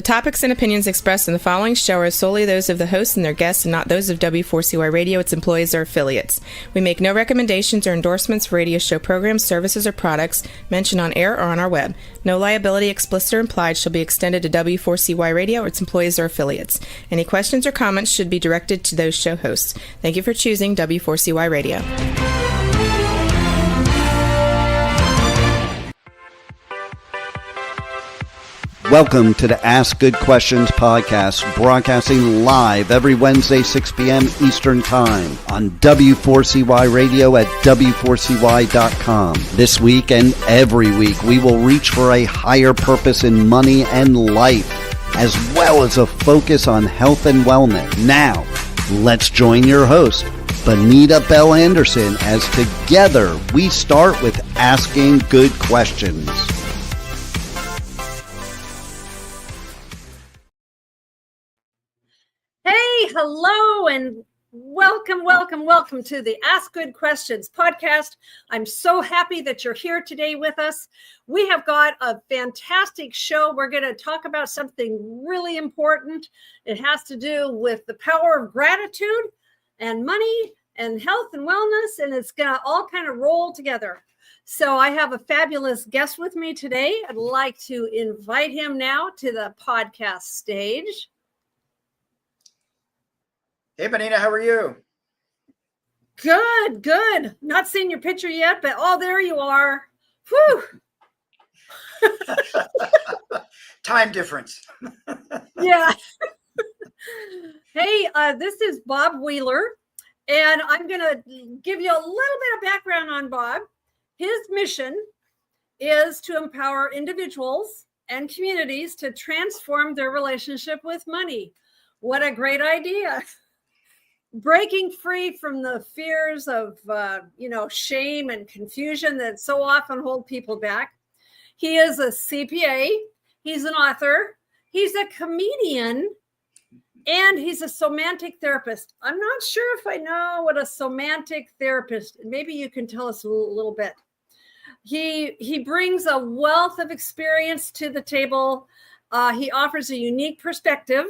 topics and opinions expressed in the following show are solely those of the hosts and their guests and not those of W4CY Radio, its employees, or affiliates. We make no recommendations or endorsements for radio show programs, services, or products mentioned on air or on our web. No liability, explicit or implied, shall be extended to W4CY Radio or its employees or affiliates. Any questions or comments should be directed to those show hosts. Thank you for choosing W4CY Radio. Welcome to the Ask Good Questions podcast, broadcasting live every Wednesday, 6 p.m. Eastern Time on W4CY Radio at W4CY.com. This week and every week, we will reach for a higher purpose in money and life, as well as a focus on health and wellness. Now, let's join your host, Bonita Bell Anderson, as together we start with Asking Good Questions. Hello and welcome to the Ask Good Questions podcast. I'm so happy that you're here today with us. We have got a fantastic show. We're going to talk about something really important. It has to do with the power of gratitude and money and health and wellness, and it's going to all kind of roll together. So I have a fabulous guest with me today. I'd like to invite him now to the podcast stage. Hey, Bonita, how are you? Good. Not seen your picture yet, but there you are. Whew. Time difference. Yeah. Hey, this is Bob Wheeler, and I'm going to give you a little bit of background on Bob. His mission is to empower individuals and communities to transform their relationship with money. What a great idea. Breaking free from the fears of, shame and confusion that so often hold people back. He is a CPA. He's an author. He's a comedian. And he's a somatic therapist. I'm not sure if I know what a somatic therapist, maybe you can tell us a little bit. He brings a wealth of experience to the table. He offers a unique perspective.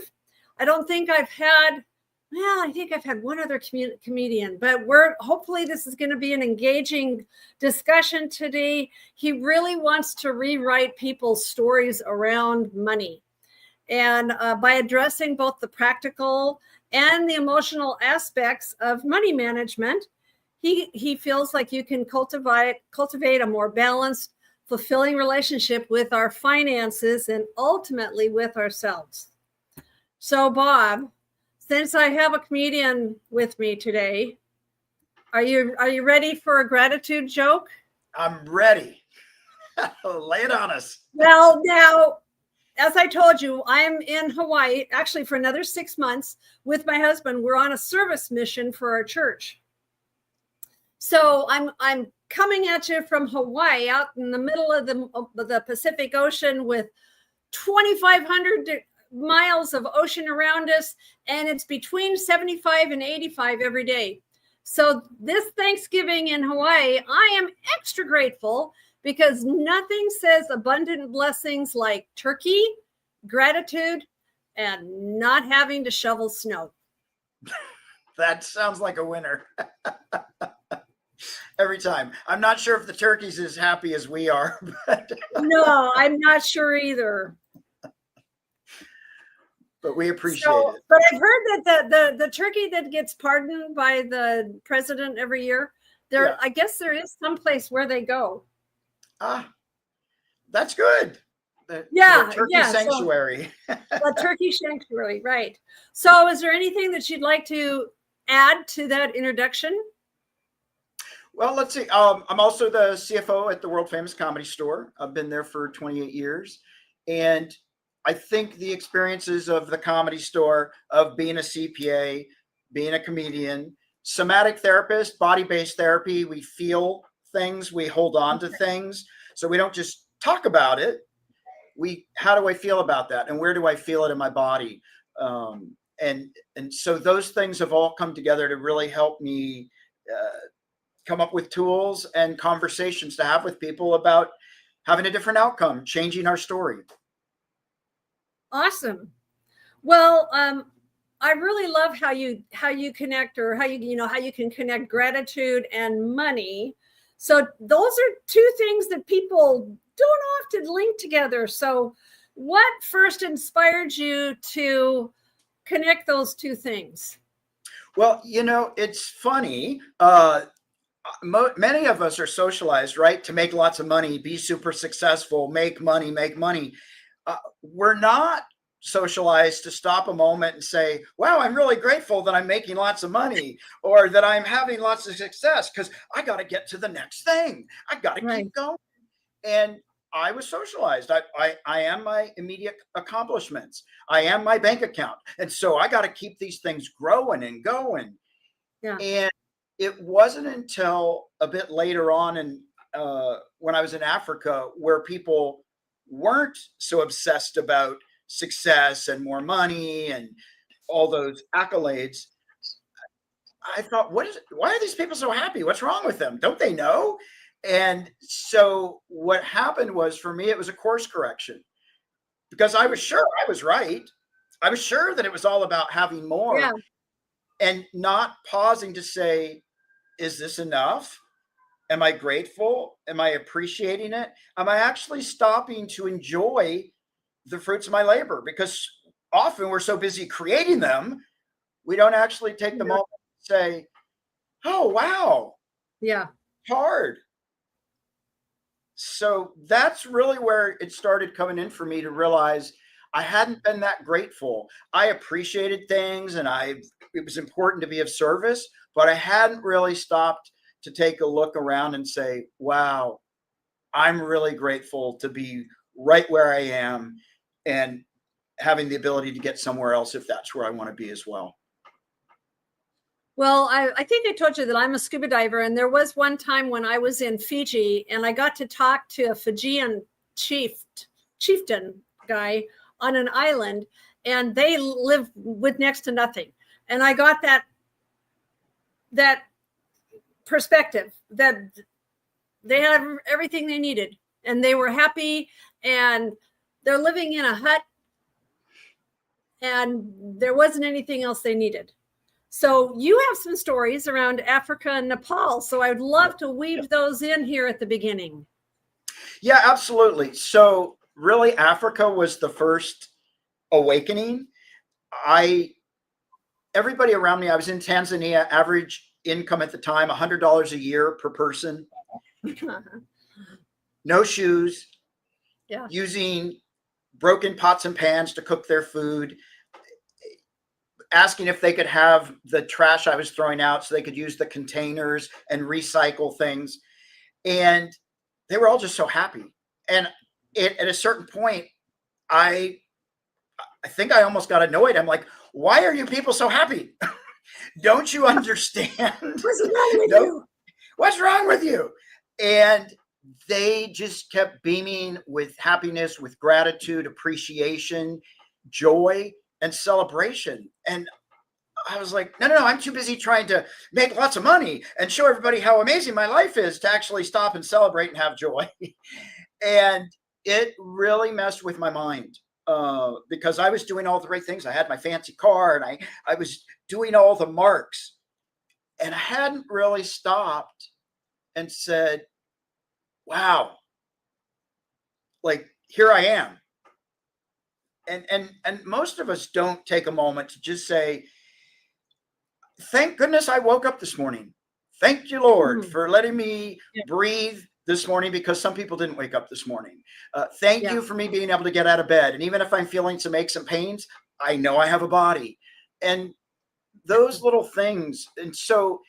I think I've had one other comedian, but hopefully this is going to be an engaging discussion today. He really wants to rewrite people's stories around money. And by addressing both the practical and the emotional aspects of money management, he feels like you can cultivate a more balanced, fulfilling relationship with our finances and ultimately with ourselves. So, Bob, since I have a comedian with me today, are you ready for a gratitude joke? I'm ready. Lay it on us. Well, now, as I told you, I'm in Hawaii, actually for another 6 months with my husband. We're on a service mission for our church. So I'm coming at you from Hawaii, out in the middle of the Pacific Ocean with 2,500 miles of ocean around us, and it's between 75 and 85 every day. So this Thanksgiving in Hawaii, I am extra grateful because nothing says abundant blessings like turkey, gratitude, and not having to shovel snow. That sounds like a winner. Every time. I'm not sure if the turkey's as happy as we are. But no, I'm not sure either. But we appreciate it. But I've heard that the turkey that gets pardoned by the president every year, I guess there is some place where they go. That's good. The turkey sanctuary. The turkey sanctuary, right. So is there anything that you'd like to add to that introduction? Well, let's see. I'm also the CFO at the world famous Comedy Store. I've been there for 28 years. And I think the experiences of the Comedy Store, of being a CPA, being a comedian, somatic therapist, body-based therapy, we feel things, we hold on to things. So we don't just talk about it. How do I feel about that? And where do I feel it in my body? And so those things have all come together to really help me come up with tools and conversations to have with people about having a different outcome, changing our story. Awesome. Well, I really love how you connect, or how you can connect gratitude and money. So those are two things that people don't often link together. So what first inspired you to connect those two things? Well, it's funny. Many of us are socialized, right, to make lots of money, be super successful, make money, make money. We're not socialized to stop a moment and say, wow, I'm really grateful that I'm making lots of money, or that I'm having lots of success, because I got to get to the next thing. I got to keep going. And I was socialized. I am my immediate accomplishments. I am my bank account. And so I got to keep these things growing and going. Yeah. And it wasn't until a bit later on, and when I was in Africa, where people weren't so obsessed about success and more money and all those accolades, I thought, why are these people so happy? What's wrong with them? Don't they know? And so what happened was, for me, it was a course correction, because I was sure I was right. I was sure that it was all about having more, Yeah. and not pausing to say, is this enough? Am I grateful? Am I appreciating it? Am I actually stopping to enjoy the fruits of my labor? Because often we're so busy creating them, we don't actually take the moment to say, oh, wow, Yeah. hard. So that's really where it started coming in for me, to realize I hadn't been that grateful. I appreciated things, and it was important to be of service, but I hadn't really stopped to take a look around and say, wow, I'm really grateful to be right where I am, and having the ability to get somewhere else if that's where I want to be as well. Well, I think I told you that I'm a scuba diver, and there was one time when I was in Fiji, and I got to talk to a Fijian chieftain guy on an island, and they live with next to nothing. And I got that perspective that they had everything they needed, and they were happy, and they're living in a hut, and there wasn't anything else they needed. So you have some stories around Africa and Nepal. So I would love to weave those in here at the beginning. Yeah, absolutely. So really, Africa was the first awakening. Everybody around me, I was in Tanzania, average income at the time, $100 a year per person, no shoes, using broken pots and pans to cook their food, asking if they could have the trash I was throwing out so they could use the containers and recycle things. And they were all just so happy. And at a certain point, I think I almost got annoyed. I'm like, why are you people so happy? Don't you understand? What's wrong with you? What's wrong with you? And they just kept beaming with happiness, with gratitude, appreciation, joy, and celebration. And I was like, no, I'm too busy trying to make lots of money and show everybody how amazing my life is to actually stop and celebrate and have joy. And it really messed with my mind, because I was doing all the right things. I had my fancy car, and I was doing all the marks, and I hadn't really stopped and said, wow, like, here I am. And most of us don't take a moment to just say, thank goodness I woke up this morning. Thank you, Lord, for letting me breathe this morning, because some people didn't wake up this morning. Thank you for me being able to get out of bed. And even if I'm feeling some aches and pains, I know I have a body. And those little things. And so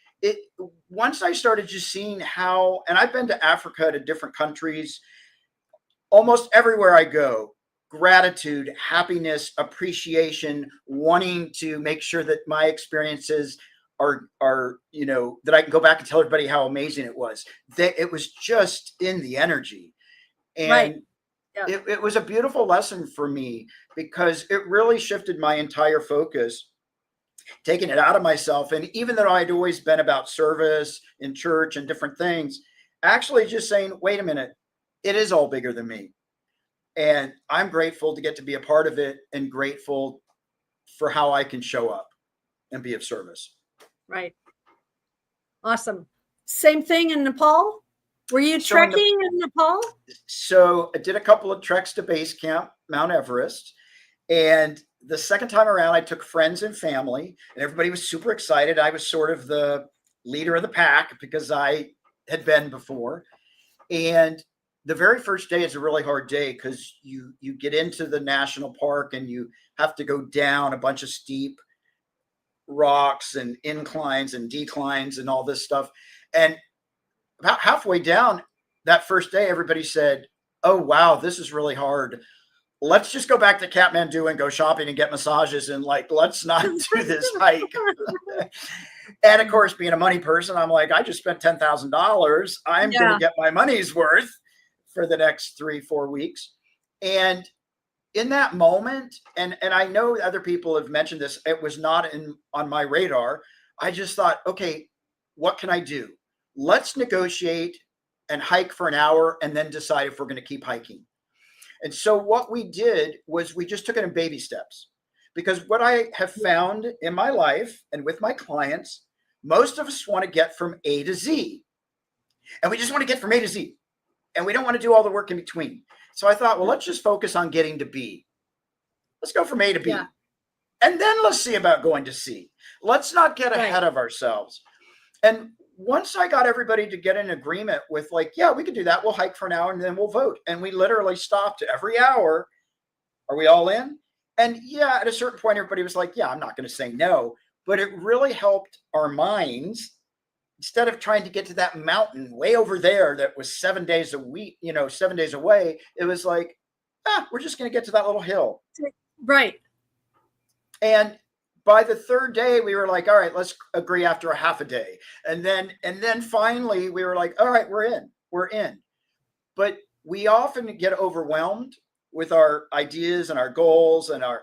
once I started just seeing how, and I've been to Africa, to different countries, almost everywhere I go, gratitude, happiness, appreciation, wanting to make sure that my experiences are that I can go back and tell everybody how amazing it was. That it was just in the energy. And it was a beautiful lesson for me, because it really shifted my entire focus, taking it out of myself. And even though I'd always been about service in church and different things, actually just saying, wait a minute, it is all bigger than me. And I'm grateful to get to be a part of it and grateful for how I can show up and be of service. Right. Awesome. Same thing in Nepal. Were you trekking in Nepal? So I did a couple of treks to base camp, Mount Everest. And the second time around, I took friends and family, and everybody was super excited. I was sort of the leader of the pack because I had been before. And the very first day is a really hard day because you get into the national park and you have to go down a bunch of steep rocks and inclines and declines and all this stuff. And about halfway down that first day, everybody said, "Oh, wow, this is really hard. Let's just go back to Kathmandu and go shopping and get massages and like, let's not do this hike." And of course, being a money person, I'm like, I just spent $10,000. I'm going to get my money's worth for the next 3-4 weeks. And in that moment, and I know other people have mentioned this, it was not on my radar. I just thought, okay, what can I do? Let's negotiate and hike for an hour and then decide if we're going to keep hiking. And so what we did was we just took it in baby steps, because what I have found in my life and with my clients, most of us want to get from A to Z, and we just want to get from A to Z, and we don't want to do all the work in between. So I thought, well, let's just focus on getting to B. Let's go from A to B. Yeah. And then let's see about going to C. Let's not get ahead of ourselves. And once I got everybody to get in agreement with like, yeah, we can do that. We'll hike for an hour and then we'll vote. And we literally stopped every hour. Are we all in? And yeah, at a certain point, everybody was like, yeah, I'm not going to say no. But it really helped our minds. Instead of trying to get to that mountain way over there that was 7 days a week, 7 days away, it was like, we're just going to get to that little hill. Right. And by the third day, we were like, all right, let's agree after a half a day. And then finally we were like, all right, we're in. But we often get overwhelmed with our ideas and our goals and our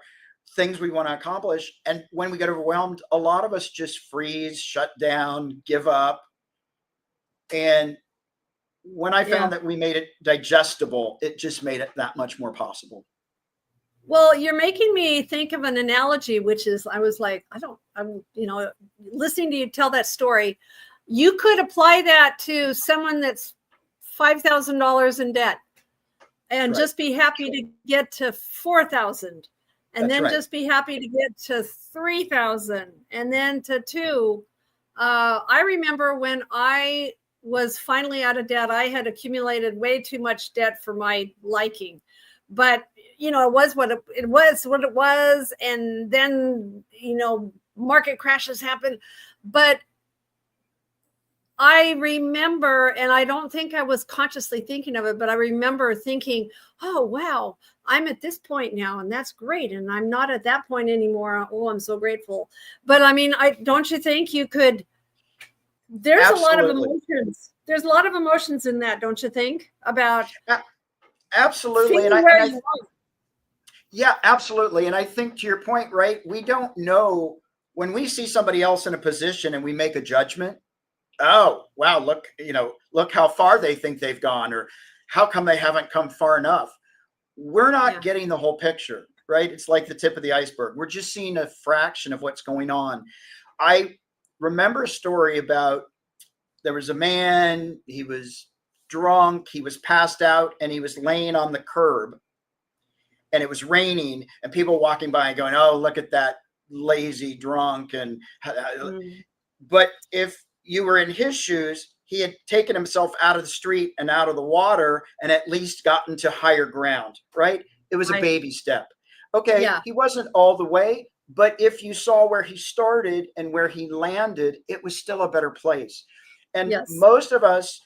things we want to accomplish. And when we get overwhelmed, a lot of us just freeze, shut down, give up. And when I found that we made it digestible, it just made it that much more possible. Well, you're making me think of an analogy, which is, I was like, I'm listening to you tell that story. You could apply that to someone that's $5,000 in debt and just be happy to get to 4,000, and then just be happy to get to 3,000 and then to 2. I remember when I was finally out of debt, I had accumulated way too much debt for my liking, but it was what it was. And then, market crashes happen. But I remember, and I don't think I was consciously thinking of it, but I remember thinking, oh, wow, I'm at this point now, and that's great. And I'm not at that point anymore. Oh, I'm so grateful. But I mean, don't you think you could, there's Absolutely. A lot of emotions. There's a lot of emotions in that, don't you think? About Absolutely. Yeah, absolutely. And I think to your point, right, we don't know when we see somebody else in a position and we make a judgment. Oh, wow, look how far they think they've gone, or how come they haven't come far enough. We're not getting the whole picture, right? It's like the tip of the iceberg. We're just seeing a fraction of what's going on. I remember a story about, there was a man, he was drunk, he was passed out, and he was laying on the curb. And it was raining, and people walking by and going, oh, look at that lazy drunk. And but if you were in his shoes, he had taken himself out of the street and out of the water and at least gotten to higher ground, right? It was a baby step. Okay, he wasn't all the way, but if you saw where he started and where he landed, it was still a better place. And most of us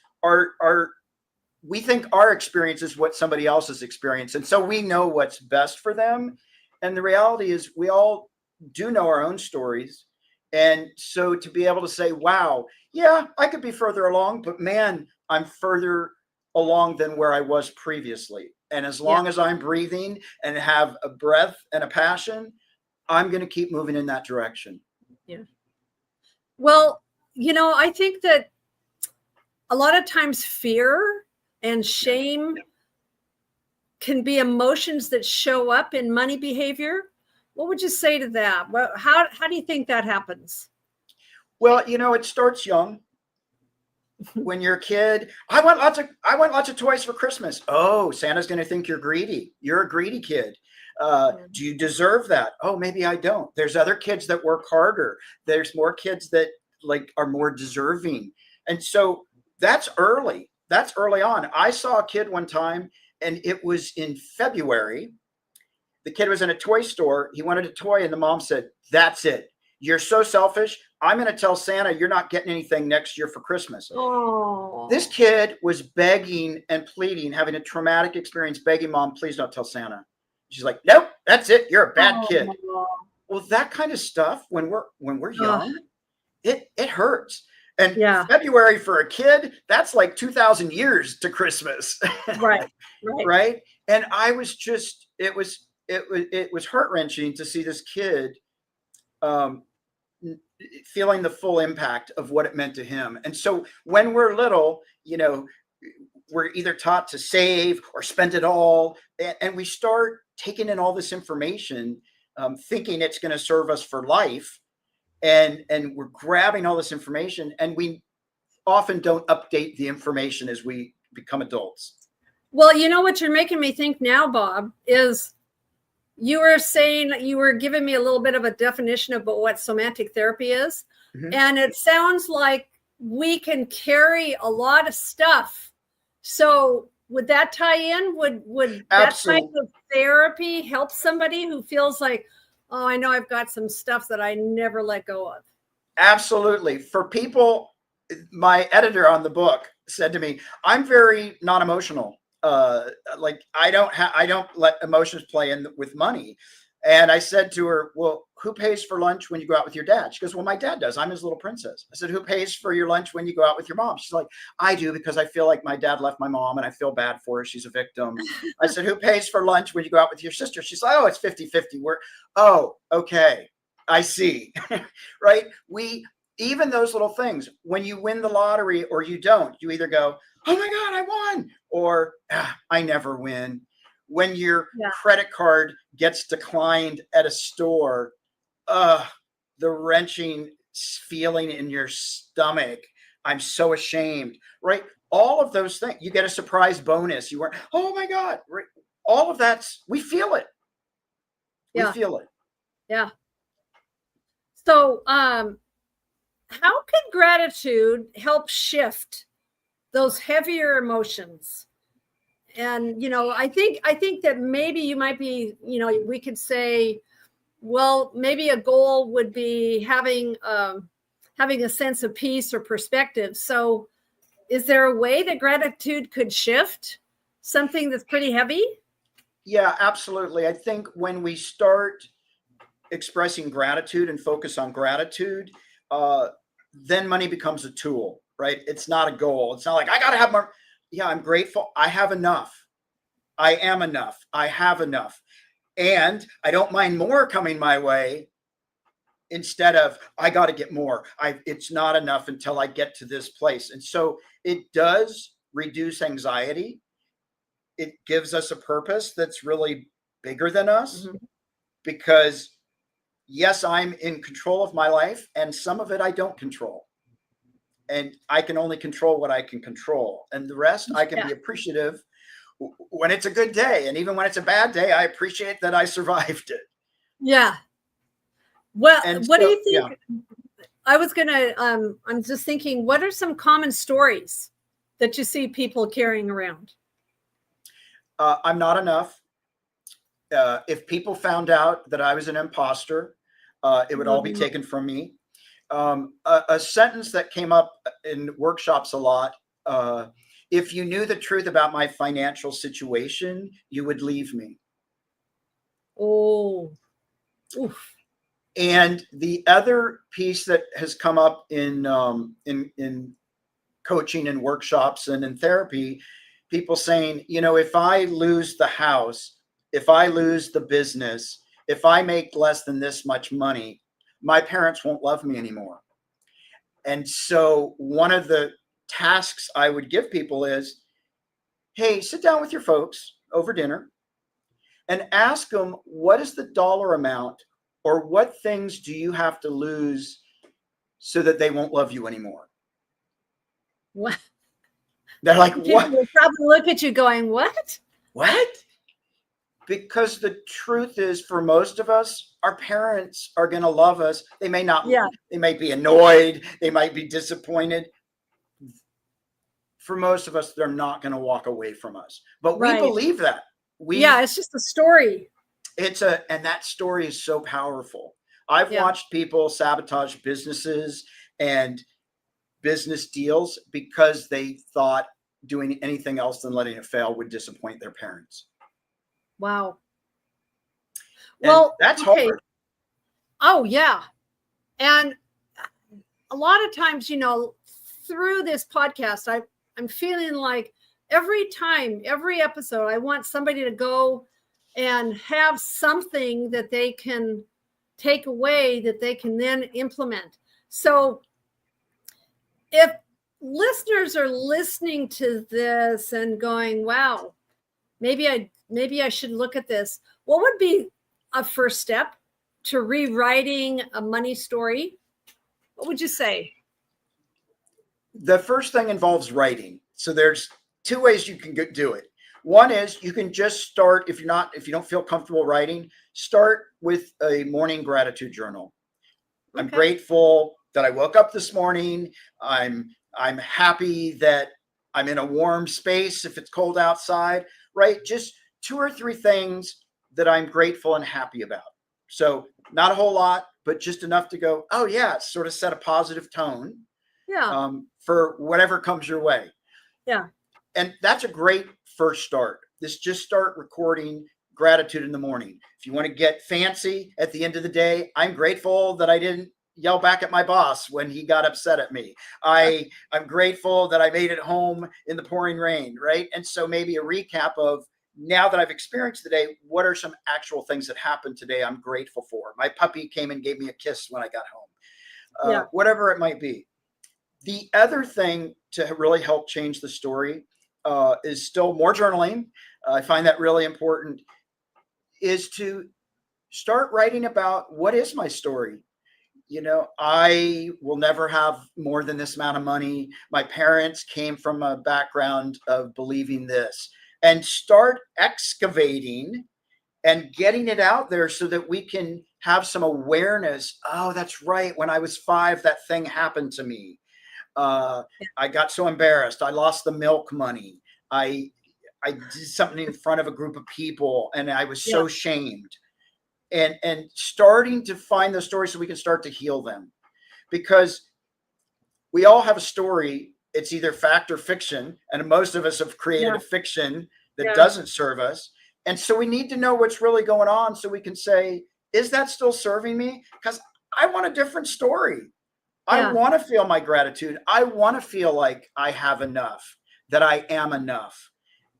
we think our experience is what somebody else's experience. And so we know what's best for them. And the reality is we all do know our own stories. And so to be able to say, wow, yeah, I could be further along, but man, I'm further along than where I was previously. And as long as I'm breathing and have a breath and a passion, I'm going to keep moving in that direction. Yeah. Well, I think that a lot of times fear and shame can be emotions that show up in money behavior. What would you say to that? How do you think that happens? Well, it starts young. When you're a kid, I want lots of toys for Christmas. Oh, Santa's going to think you're greedy. You're a greedy kid. Do you deserve that? Oh, maybe I don't. There's other kids that work harder. There's more kids that are more deserving. And so that's early. That's early on. I saw a kid one time, and it was in February. The kid was in a toy store. He wanted a toy, and the mom said, "That's it. You're so selfish. I'm going to tell Santa you're not getting anything next year for Christmas." Oh. This kid was begging and pleading, having a traumatic experience, begging mom, "Please don't tell Santa." She's like, "Nope, that's it. You're a bad kid." Well, that kind of stuff when we're young, it hurts. And February for a kid, that's like 2,000 years to Christmas. Right. Right. And I was just, it was heart-wrenching to see this kid feeling the full impact of what it meant to him. And so when we're little, we're either taught to save or spend it all. And we start taking in all this information, thinking it's going to serve us for life. And we're grabbing all this information, and we often don't update the information as we become adults. Well, what you're making me think now, Bob, is you were giving me a little bit of a definition of what somatic therapy is. Mm-hmm. And it sounds like we can carry a lot of stuff. So would that tie in? Would that type of therapy help somebody who feels like, oh, I know I've got some stuff that I never let go of? Absolutely. For people, my editor on the book said to me, "I'm very non-emotional. I don't let emotions play in with money." And I said to her, "Well, who pays for lunch when you go out with your dad?" She goes, "Well, my dad does. I'm his little princess." I said, "Who pays for your lunch when you go out with your mom?" She's like, "I do, because I feel like my dad left my mom and I feel bad for her. She's a victim." I said, "Who pays for lunch when you go out with your sister?" She's like, "Oh, it's 50-50. Oh, okay. I see." Right? Even those little things, when you win the lottery or you don't, you either go, "Oh my God, I won," or "I never win." When your credit card gets declined at a store, the wrenching feeling in your stomach, "I'm so ashamed," right? All of those things. You get a surprise bonus. You weren't, "Oh my God," right? All of that's, we feel it. We feel it. Yeah. So, how can gratitude help shift those heavier emotions? And I think that maybe you might be, we could say, well, maybe a goal would be having a sense of peace or perspective. So is there a way that gratitude could shift something that's pretty heavy? Yeah, absolutely. I think when we start expressing gratitude and focus on gratitude, then money becomes a tool, right? It's not a goal. It's not like, I got to have more. Yeah, I'm grateful. I have enough. I am enough. I have enough. And I don't mind more coming my way, instead of, I got to get more. It's not enough until I get to this place. And so it does reduce anxiety. It gives us a purpose that's really bigger than us, because yes, I'm in control of my life, and some of it I don't control. And I can only control what I can control. And the rest, I can be appreciative when it's a good day. And even when it's a bad day, I appreciate that I survived it. Yeah. Well, what do you think? Yeah. I'm just thinking, what are some common stories that you see people carrying around? I'm not enough. If people found out that I was an imposter, it would all be taken from me. A sentence that came up in workshops a lot: if you knew the truth about my financial situation, you would leave me. Oh, oof. And the other piece that has come up in coaching and workshops and in therapy, people saying, if I lose the house, if I lose the business, if I make less than this much money, my parents won't love me anymore. And so one of the tasks I would give people is, hey, sit down with your folks, over dinner and ask them, what is the dollar amount or what things do you have to lose so that they won't love you anymore? What? They're like, People what? will probably look at you going, what? What? Because the truth is, for most of us, our parents are going to love us. They may not, they might be annoyed, they might be disappointed. For most of us, they're not going to walk away from us. But we believe that. It's just a story. And that story is so powerful. I've watched people sabotage businesses and business deals because they thought doing anything else than letting it fail would disappoint their parents. Wow. Well, that's hard. Oh, yeah. And a lot of times, through this podcast, I'm feeling like every time, every episode, I want somebody to go and have something that they can take away that they can then implement. So if listeners are listening to this and going, wow, maybe I should look at this, what would be a first step to rewriting a money story? What would you say? The first thing involves writing. So there's two ways you can do it. One is you can just start, if you don't feel comfortable writing, start with a morning gratitude journal. Okay. I'm grateful that I woke up this morning. I'm happy that I'm in a warm space if it's cold outside, right? Just 2 or 3 things that I'm grateful and happy about. So not a whole lot, but just enough to go, oh yeah, sort of set a positive tone. Yeah. For whatever comes your way. Yeah. And that's a great first start. Just start recording gratitude in the morning. If you want to get fancy at the end of the day, I'm grateful that I didn't yell back at my boss when he got upset at me. I'm grateful that I made it home in the pouring rain, right? And so maybe a recap of, now that I've experienced the day, what are some actual things that happened today I'm grateful for? My puppy came and gave me a kiss when I got home. Whatever it might be. The other thing to really help change the story is still more journaling. I find that really important, is to start writing about, what is my story? I will never have more than this amount of money. My parents came from a background of believing this, and start excavating and getting it out there so that we can have some awareness. Oh, that's right. When I was 5, that thing happened to me. I got so embarrassed. I lost the milk money. I did something in front of a group of people and I was so shamed. And starting to find those stories so we can start to heal them, because we all have a story. It's either fact or fiction, and most of us have created a fiction that doesn't serve us. And so we need to know what's really going on so we can say, is that still serving me? Because I want a different story. I want to feel my gratitude. I want to feel like I have enough, that I am enough.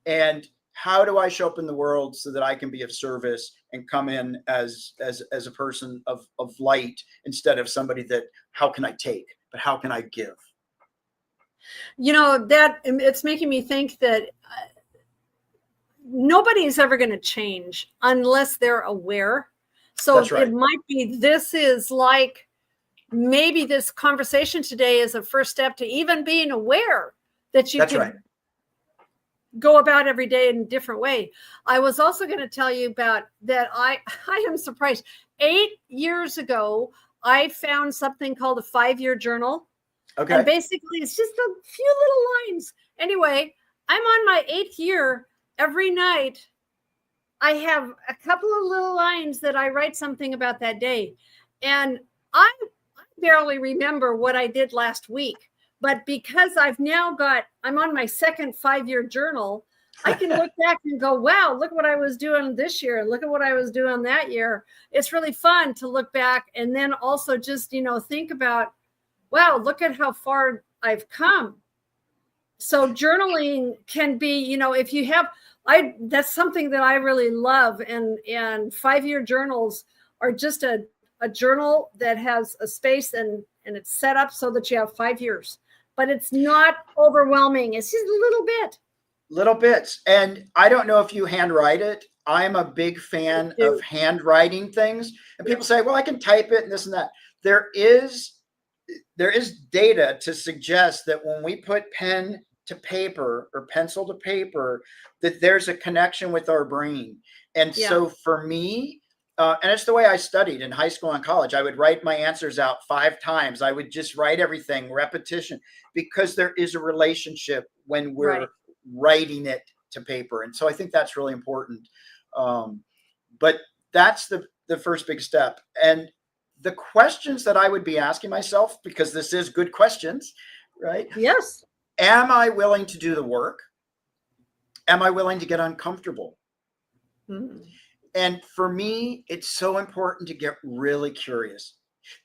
And how do I show up in the world so that I can be of service and come in as a person of light, instead of somebody that, how can I take, but how can I give? That it's making me think that nobody's ever going to change unless they're aware. So it might be, this is like, maybe this conversation today is a first step to even being aware that you can go about every day in a different way. I was also going to tell you about that. I am surprised. 8 years ago, I found something called a 5-year journal. Okay. And basically it's just a few little lines. Anyway, I'm on my 8th year. Every night I have a couple of little lines that I write something about that day. And I barely remember what I did last week, but because I'm on my second 5-year journal, I can look back and go, wow, look what I was doing this year. Look at what I was doing that year. It's really fun to look back and then also just, think about, wow, look at how far I've come. So journaling can be, if you have, that's something that I really love. And 5-year journals are just a journal that has a space and it's set up so that you have 5 years, but it's not overwhelming. It's just a little bit. Little bits. And I don't know if you handwrite it. I'm a big fan of handwriting things. And people say, well, I can type it and this and that. There is data to suggest that when we put pen to paper or pencil to paper, that there's a connection with our brain. And so for me, and it's the way I studied in high school and college, I would write my answers out 5 times. I would just write everything, repetition, because there is a relationship when we're writing it to paper. And so I think that's really important. But that's the first big step. And the questions that I would be asking myself, because this is good questions, right? Yes. Am I willing to do the work? Am I willing to get uncomfortable? Mm. And for me, it's so important to get really curious.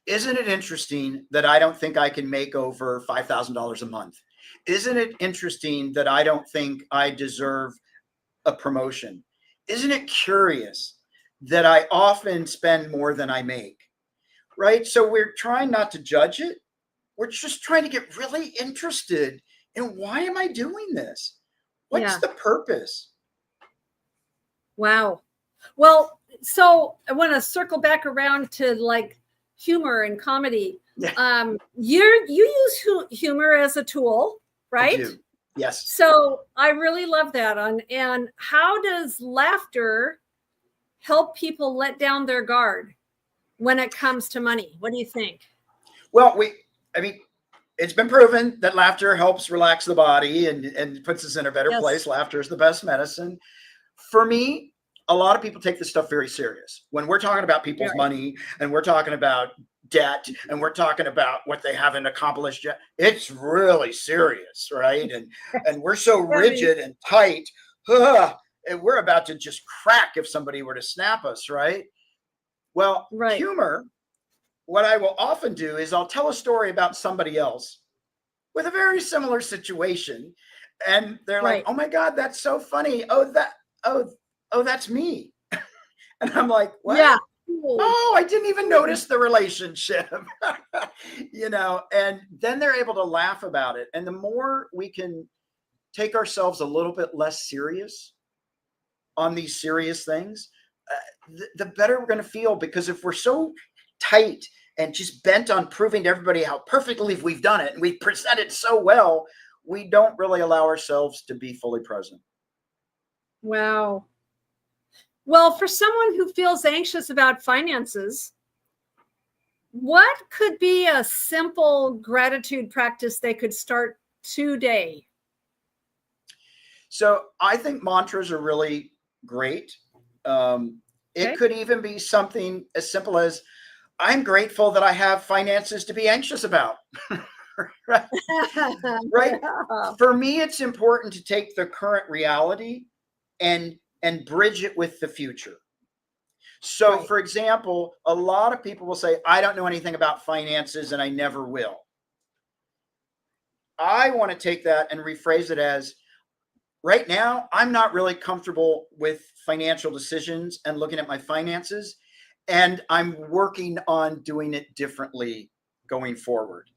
Isn't it interesting that I don't think I can make over $5,000 a month? Isn't it interesting that I don't think I deserve a promotion? Isn't it curious that I often spend more than I make? Right? So we're trying not to judge it. We're just trying to get really interested in, why am I doing this? What's the purpose? Wow. Well, so I want to circle back around to like humor and comedy. Yeah. You use humor as a tool, right? I do. Yes. So I really love that. And how does laughter help people let down their guard when it comes to money? What do you think? Well, it's been proven that laughter helps relax the body and puts us in a better place. Laughter is the best medicine. For me, a lot of people take this stuff very serious. When we're talking about people's money and we're talking about debt and we're talking about what they haven't accomplished yet, it's really serious, right? And we're so rigid and tight, and we're about to just crack if somebody were to snap us, right? Well, humor, what I will often do is I'll tell a story about somebody else with a very similar situation. And they're like, oh my God, that's so funny. Oh, that's me. And I'm like, what? Yeah. Oh, I didn't even notice the relationship. And then they're able to laugh about it. And the more we can take ourselves a little bit less serious on these serious things, the better we're going to feel. Because if we're so tight and just bent on proving to everybody how perfectly we've done it and we've presented so well, we don't really allow ourselves to be fully present. Wow. Well, for someone who feels anxious about finances, what could be a simple gratitude practice they could start today? So I think mantras are really great. It could even be something as simple as, I'm grateful that I have finances to be anxious about. Right? For me, it's important to take the current reality and bridge it with the future. So, for example, a lot of people will say, I don't know anything about finances and I never will. I want to take that and rephrase it as, right now, I'm not really comfortable with financial decisions and looking at my finances, and I'm working on doing it differently going forward,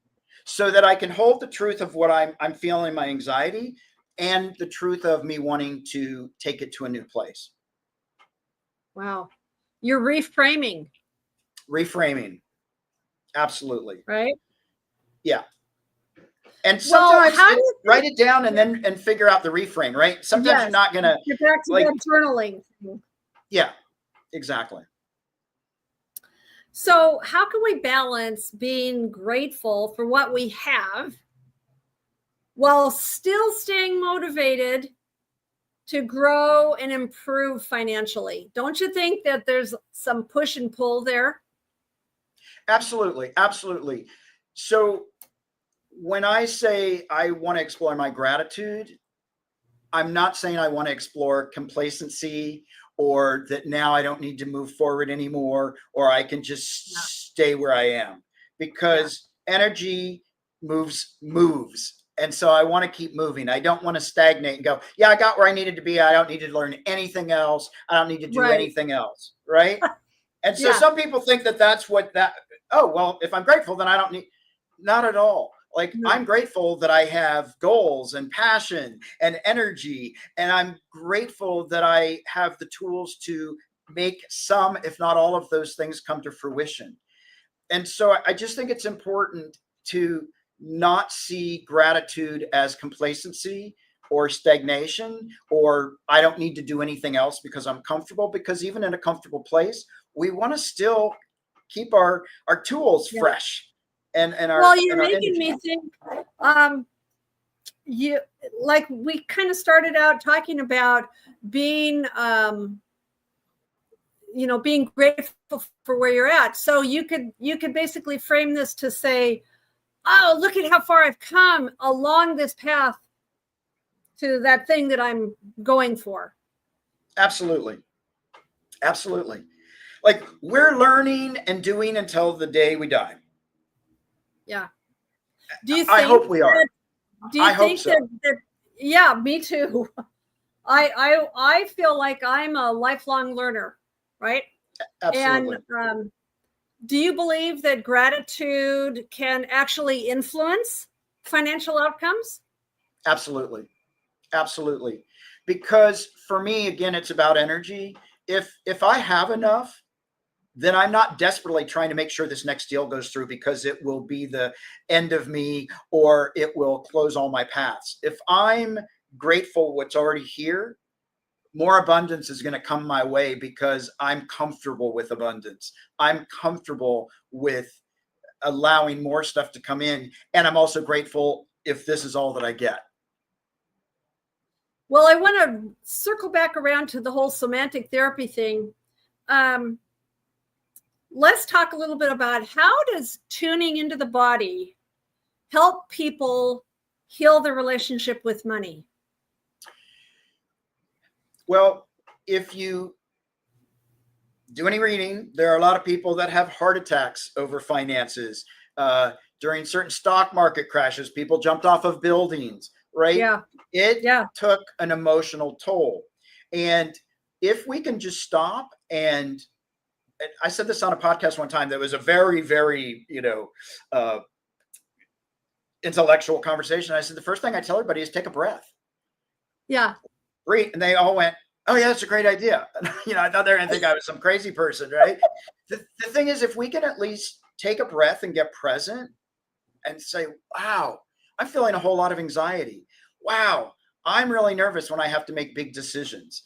so that I can hold the truth of what I'm feeling, my anxiety, and the truth of me wanting to take it to a new place. Wow. You're reframing. Reframing. Absolutely. Right? Yeah. And sometimes write it down and then figure out the reframe, right? Sometimes you're not going to get back to that journaling. Yeah, exactly. So how can we balance being grateful for what we have while still staying motivated to grow and improve financially? Don't you think that there's some push and pull there? Absolutely. Absolutely. So when I say I want to explore my gratitude, I'm not saying I want to explore complacency or that now I don't need to move forward anymore, or I can just stay where I am, because energy moves. And so I want to keep moving. I don't want to stagnate and go, yeah, I got where I needed to be. I don't need to learn anything else. I don't need to do anything else. Right. And so some people think that that's what oh, well, if I'm grateful, then I don't need, not at all. Like, No. I'm grateful that I have goals and passion and energy, and I'm grateful that I have the tools to make some, if not all of those things come to fruition. And so I just think it's important to not see gratitude as complacency or stagnation, or I don't need to do anything else because I'm comfortable, because even in a comfortable place, we want to still keep our tools Yeah. fresh and our, Well, you're and our making energy. me think, you like we kind of started out talking about being being grateful for where you're at. So you could basically frame this to say, oh, look at how far I've come along this path to that thing that I'm going for. Absolutely. Absolutely. Like, we're learning and doing until the day we die. Yeah. Do you I think hope we are. do you I hope think so. that yeah, me too. I feel like I'm a lifelong learner, right? Absolutely. And do you believe that gratitude can actually influence financial outcomes? Absolutely. Absolutely. Because for me, again, it's about energy. If I have enough, then I'm not desperately trying to make sure this next deal goes through because it will be the end of me or it will close all my paths. If I'm grateful what's already here, more abundance is going to come my way because I'm comfortable with abundance. I'm comfortable with allowing more stuff to come in. And I'm also grateful if this is all that I get. Well, I want to circle back around to the whole somatic therapy thing. Let's talk a little bit about how does tuning into the body help people heal their relationship with money? Well, if you do any reading, there are a lot of people that have heart attacks over finances. During certain stock market crashes, people jumped off of buildings, right? Yeah. It Yeah. took an emotional toll. And if we can just stop, and I said this on a podcast one time that was a very, very, intellectual conversation. I said, the first thing I tell everybody is take a breath. Yeah. Breathe. And they all went, oh yeah, that's a great idea. I thought they were going to think I was some crazy person, right? The thing is, if we can at least take a breath and get present and say, wow, I'm feeling a whole lot of anxiety. Wow, I'm really nervous when I have to make big decisions.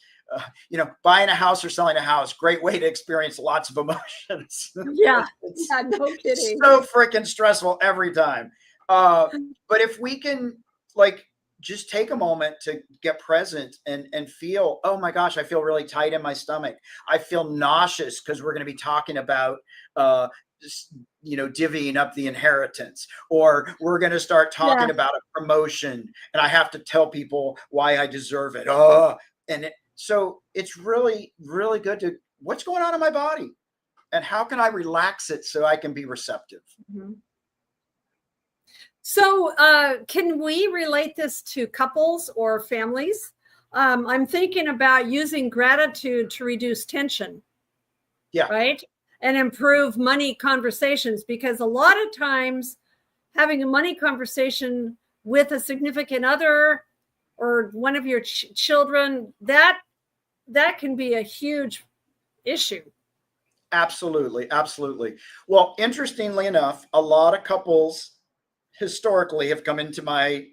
Buying a house or selling a house, great way to experience lots of emotions. Yeah. Yeah, no kidding. So freaking stressful every time. But if we can, just take a moment to get present and feel, oh my gosh, I feel really tight in my stomach. I feel nauseous because we're going to be talking about, divvying up the inheritance, or we're going to start talking about a promotion and I have to tell people why I deserve it. So it's really, really good to, what's going on in my body and how can I relax it so I can be receptive? Mm-hmm. So can we relate this to couples or families? I'm thinking about using gratitude to reduce tension. Yeah. Right. And improve money conversations, because a lot of times having a money conversation with a significant other or one of your children, that can be a huge issue. Absolutely. Absolutely. Well, interestingly enough, a lot of couples historically have come into my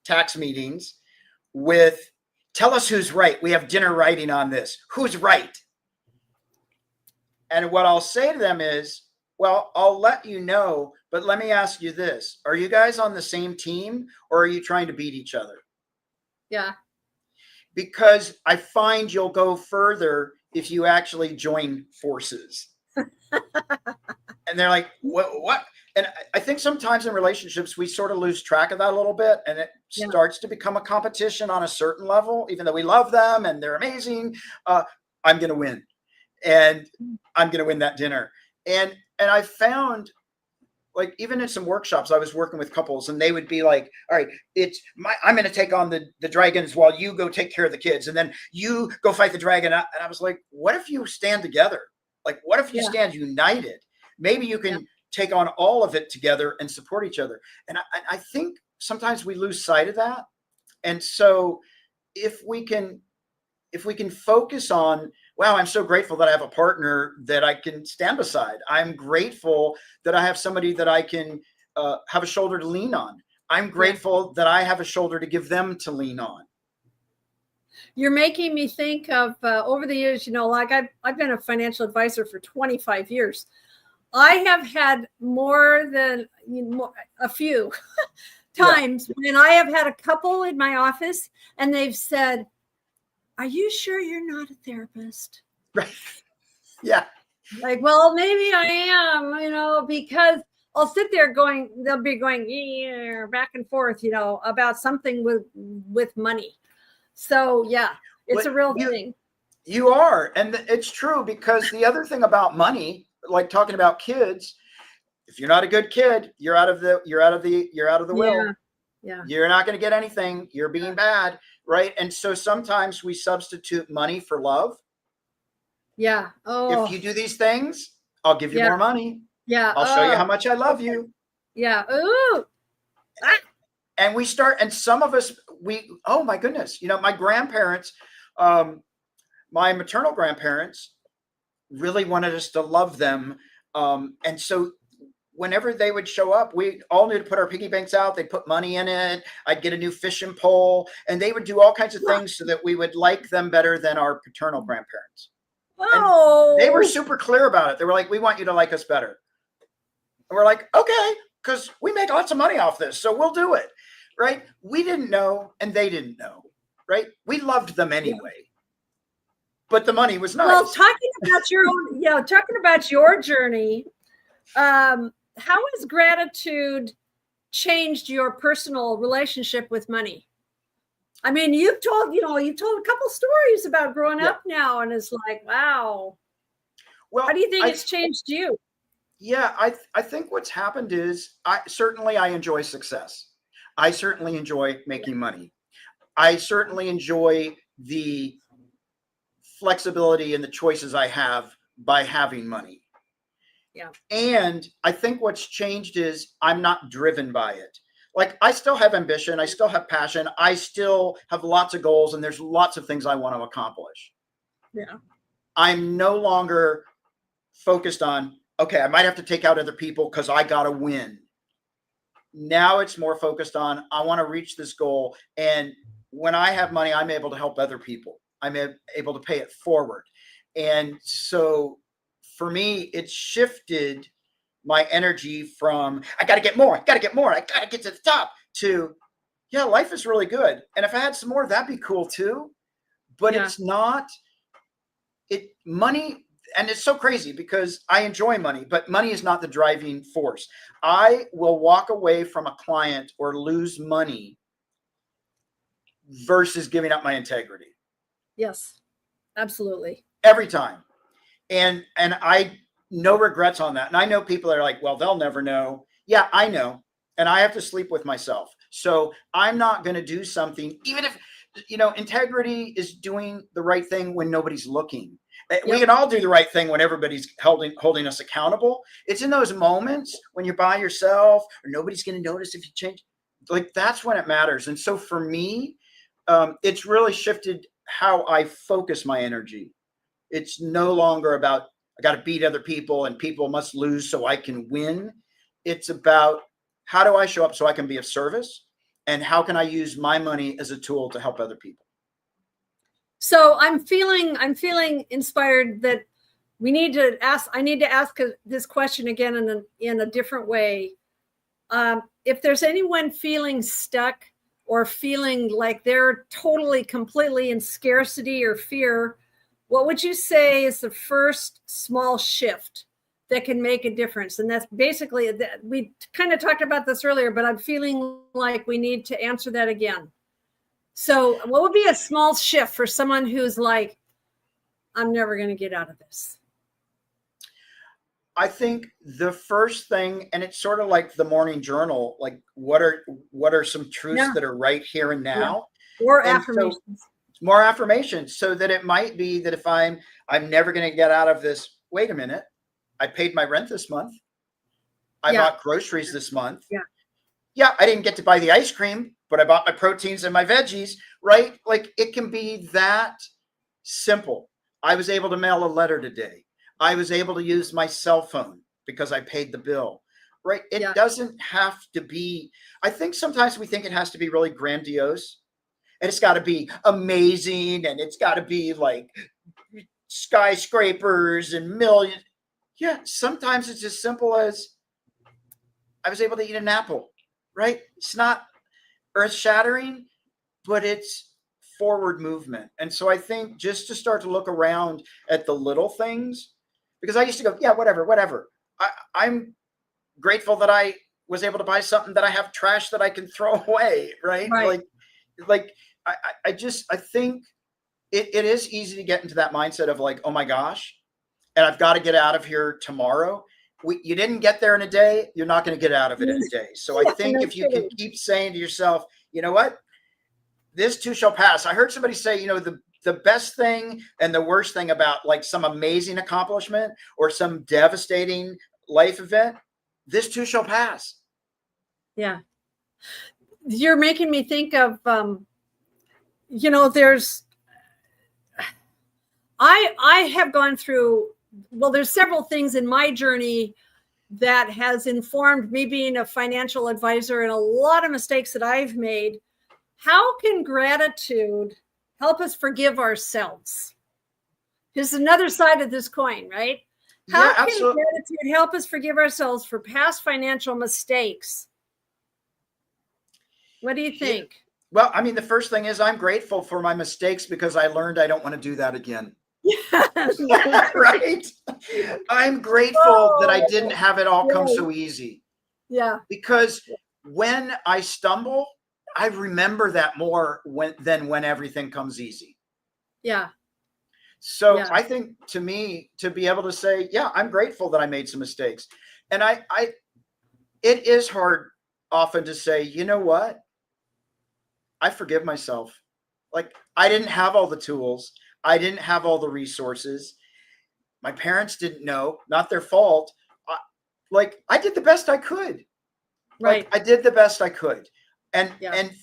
tax meetings with, tell us who's right. We have dinner writing on this. Who's right? And what I'll say to them is, well, I'll let you know, but let me ask you this. Are you guys on the same team or are you trying to beat each other? Yeah. Because I find you'll go further if you actually join forces. And they're like, what? And I think sometimes in relationships, we sort of lose track of that a little bit. And it starts to become a competition on a certain level, even though we love them and they're amazing. I'm going to win. And I'm going to win that dinner. And I found, like, even in some workshops, I was working with couples and they would be like, all right, I'm going to take on the dragons while you go take care of the kids. And then you go fight the dragon. And I was like, what if you stand together? Like, what if you stand united? Maybe you can take on all of it together and support each other. And I think sometimes we lose sight of that. And so if we can focus on, wow, I'm so grateful that I have a partner that I can stand beside. I'm grateful that I have somebody that I can have a shoulder to lean on. I'm grateful that I have a shoulder to give them to lean on. You're making me think of over the years, like I've been a financial advisor for 25 years. I have had more than a few times when I have had a couple in my office and they've said, "Are you sure you're not a therapist?" Right. Yeah. Like, well, maybe I am, because I'll sit there they'll be going back and forth, about something with money. So yeah, it's a real thing. You are. And it's true, because the other thing about money, like talking about kids, if you're not a good kid, you're out of the will. Yeah. You're not going to get anything. You're being bad. Right. And so sometimes we substitute money for love. Yeah. Oh, if you do these things, I'll give you more money. Yeah. I'll show you how much I love you. Yeah. Ooh. And we start, and some of us, oh my goodness, my grandparents, my maternal grandparents really wanted us to love them. And so whenever they would show up, we all knew to put our piggy banks out. They'd put money in it. I'd get a new fishing pole, and they would do all kinds of things so that we would like them better than our paternal grandparents. Oh, and they were super clear about it. They were like, "We want you to like us better." And we're like, "Okay, because we make lots of money off this, so we'll do it." Right? We didn't know, and they didn't know. Right? We loved them anyway. But the money was nice. Well, talking about your journey, how has gratitude changed your personal relationship with money? I mean, you've told a couple stories about growing up now, and it's like, wow. Well, how do you think it's changed you? Yeah, I think what's happened is I enjoy success. I certainly enjoy making money. I certainly enjoy the flexibility and the choices I have by having money. Yeah. And I think what's changed is I'm not driven by it. Like, I still have ambition. I still have passion. I still have lots of goals, and there's lots of things I want to accomplish. Yeah. I'm no longer focused on, okay, I might have to take out other people because I got to win. Now it's more focused on, I want to reach this goal. And when I have money, I'm able to help other people. I'm able to pay it forward. And so for me, it shifted my energy from, I got to get more, I got to get to the top, to, yeah, life is really good. And if I had some more, that'd be cool too. But it's not, money, and it's so crazy because I enjoy money, but money is not the driving force. I will walk away from a client or lose money versus giving up my integrity. Yes, absolutely. Every time. And I, no regrets on that. And I know people are like, well, they'll never know. Yeah, I know. And I have to sleep with myself. So I'm not going to do something, even if, integrity is doing the right thing when nobody's looking. Yep. We can all do the right thing when everybody's holding us accountable. It's in those moments when you're by yourself or nobody's going to notice if you change. Like, that's when it matters. And so for me, it's really shifted how I focus my energy. It's no longer about, I got to beat other people and people must lose so I can win. It's about, how do I show up so I can be of service? And how can I use my money as a tool to help other people? So I'm feeling inspired that I need to ask this question again in a different way. If there's anyone feeling stuck or feeling like they're totally, completely in scarcity or fear, what would you say is the first small shift that can make a difference? And that's basically, we kind of talked about this earlier, but I'm feeling like we need to answer that again. So what would be a small shift for someone who's like, I'm never going to get out of this? I think the first thing, and it's sort of like the morning journal, like what are some truths that are right here and now? Yeah. Or affirmations. So, more affirmations, so that it might be that if I'm never going to get out of this, wait a minute, I paid my rent this month. I Yeah. bought groceries this month. Yeah. Yeah, I didn't get to buy the ice cream, but I bought my proteins and my veggies, right? Like it can be that simple. I was able to mail a letter today. I was able to use my cell phone because I paid the bill, right? It Yeah. doesn't have to be, I think sometimes we think it has to be really grandiose and it's got to be amazing and it's got to be like skyscrapers and millions. Yeah, sometimes it's as simple as I was able to eat an apple, right? It's not earth shattering, but it's forward movement. And so I think just to start to look around at the little things, because I used to go, yeah, whatever. I'm grateful that I was able to buy something that I have trash that I can throw away, right? Right. Like I think it is easy to get into that mindset of like, oh my gosh, and I've got to get out of here tomorrow. You didn't get there in a day, you're not going to get out of it in a day. So I think No if you can kidding. keep saying to yourself, you know what, this too shall pass. I heard somebody say, the best thing and the worst thing about like some amazing accomplishment or some devastating life event, this too shall pass. Yeah. You're making me think of, there's, I have gone through, well, there's several things in my journey that has informed me being a financial advisor and a lot of mistakes that I've made. How can gratitude help us forgive ourselves? There's another side of this coin, right? How Yeah, can absolutely. gratitude help us forgive ourselves for past financial mistakes? What do you think? Well, I mean, the first thing is I'm grateful for my mistakes because I learned I don't want to do that again. Right? I'm grateful that I didn't have it all come so easy. Yeah. Because when I stumble, I remember that more than when everything comes easy. Yeah. So Yeah. I think to me, to be able to say, yeah, I'm grateful that I made some mistakes. And it is hard often to say, you know what? I forgive myself. Like I didn't have all the tools. I didn't have all the resources. My parents didn't know, not their fault. I did the best I could. Right. Like I did the best I could. And Yeah. and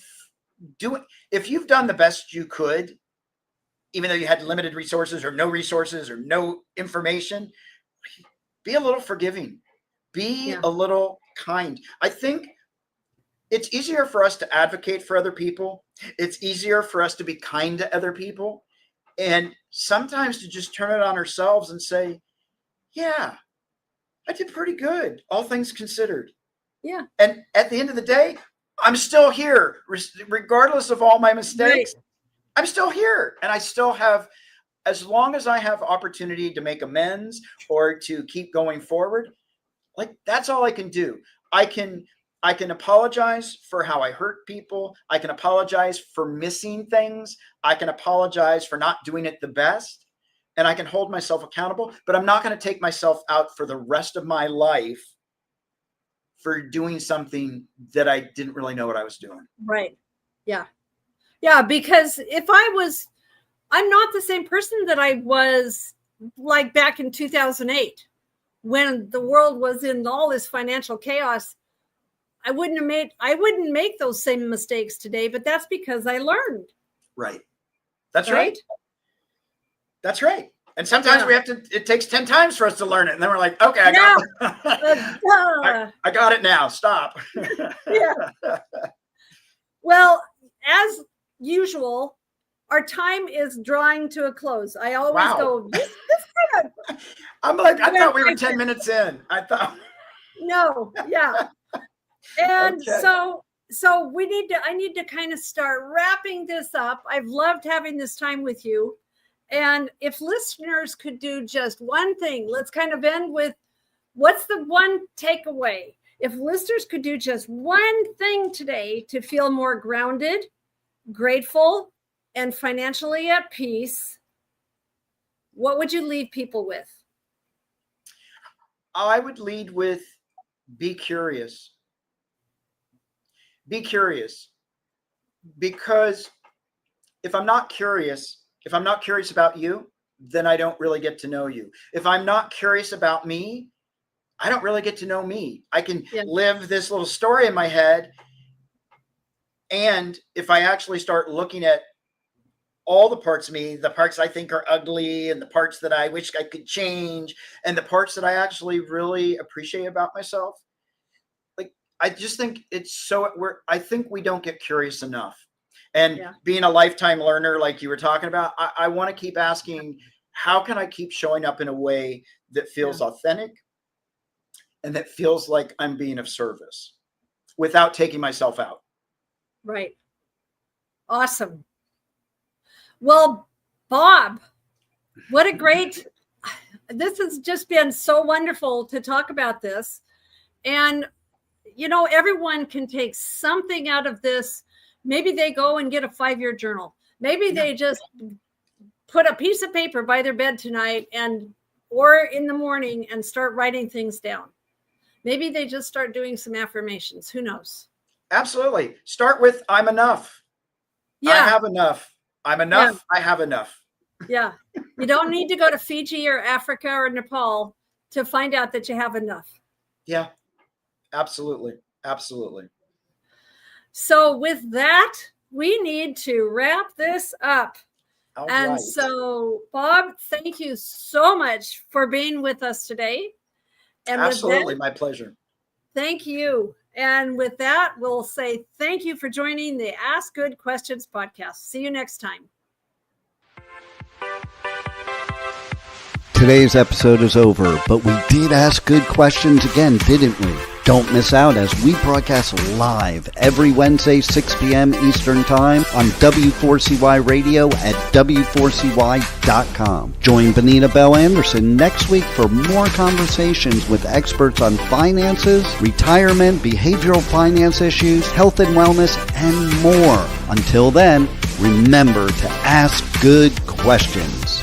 do it. If you've done the best you could, even though you had limited resources or no information, be a little forgiving. Be Yeah. a little kind. I think it's easier for us to advocate for other people. It's easier for us to be kind to other people. And sometimes to just turn it on ourselves and say, yeah, I did pretty good, all things considered. Yeah. And at the end of the day, I'm still here, regardless of all my mistakes. Right. I'm still here. And I still have, as long as I have opportunity to make amends or to keep going forward, like that's all I can do. I can apologize for how I hurt people. I can apologize for missing things. I can apologize for not doing it the best. And I can hold myself accountable, but I'm not going to take myself out for the rest of my life for doing something that I didn't really know what I was doing. Right. Yeah. Yeah. Because I'm not the same person that I was like back in 2008 when the world was in all this financial chaos. I wouldn't make those same mistakes today, but that's because I learned. Right. That's right. That's right. And sometimes it takes 10 times for us to learn it. And then we're like, okay, I got it now. Stop. Yeah. Well, as usual, our time is drawing to a close. I always go, this kind of. I'm like, I thought we were 10 minutes in. I thought. No. Yeah. And okay. so I need to kind of start wrapping this up. I've loved having this time with you. And if listeners could do just one thing, let's kind of end with what's the one takeaway? If listeners could do just one thing today to feel more grounded, grateful, and financially at peace, what would you leave people with? I would lead with be curious. Be curious. Because if I'm not curious about you, then I don't really get to know you. If I'm not curious about me, I don't really get to know me. I can Yeah. live this little story in my head. And if I actually start looking at all the parts of me, the parts I think are ugly and the parts that I wish I could change and the parts that I actually really appreciate about myself, like, I just think I think we don't get curious enough. And being a lifetime learner, like you were talking about, I want to keep asking, how can I keep showing up in a way that feels authentic and that feels like I'm being of service without taking myself out? Right. Awesome. Well, Bob, what a great, this has just been so wonderful to talk about this. And, everyone can take something out of this. Maybe they go and get a 5-year journal. Maybe they just put a piece of paper by their bed tonight or in the morning and start writing things down. Maybe they just start doing some affirmations. Who knows? Absolutely. Start with, I'm enough. Yeah. I have enough. I'm enough. Yeah. I have enough. Yeah. You don't need to go to Fiji or Africa or Nepal to find out that you have enough. Yeah. Absolutely. Absolutely. So with that, we need to wrap this up. All and right. So, Bob, thank you so much for being with us today. And absolutely. That, my pleasure. Thank you. And with that, we'll say thank you for joining the Ask Good Questions podcast. See you next time. Today's episode is over, but we did ask good questions again, didn't we? Don't miss out as we broadcast live every Wednesday, 6 p.m. Eastern Time on W4CY Radio at W4CY.com. Join Benita Bell Anderson next week for more conversations with experts on finances, retirement, behavioral finance issues, health and wellness, and more. Until then, remember to ask good questions.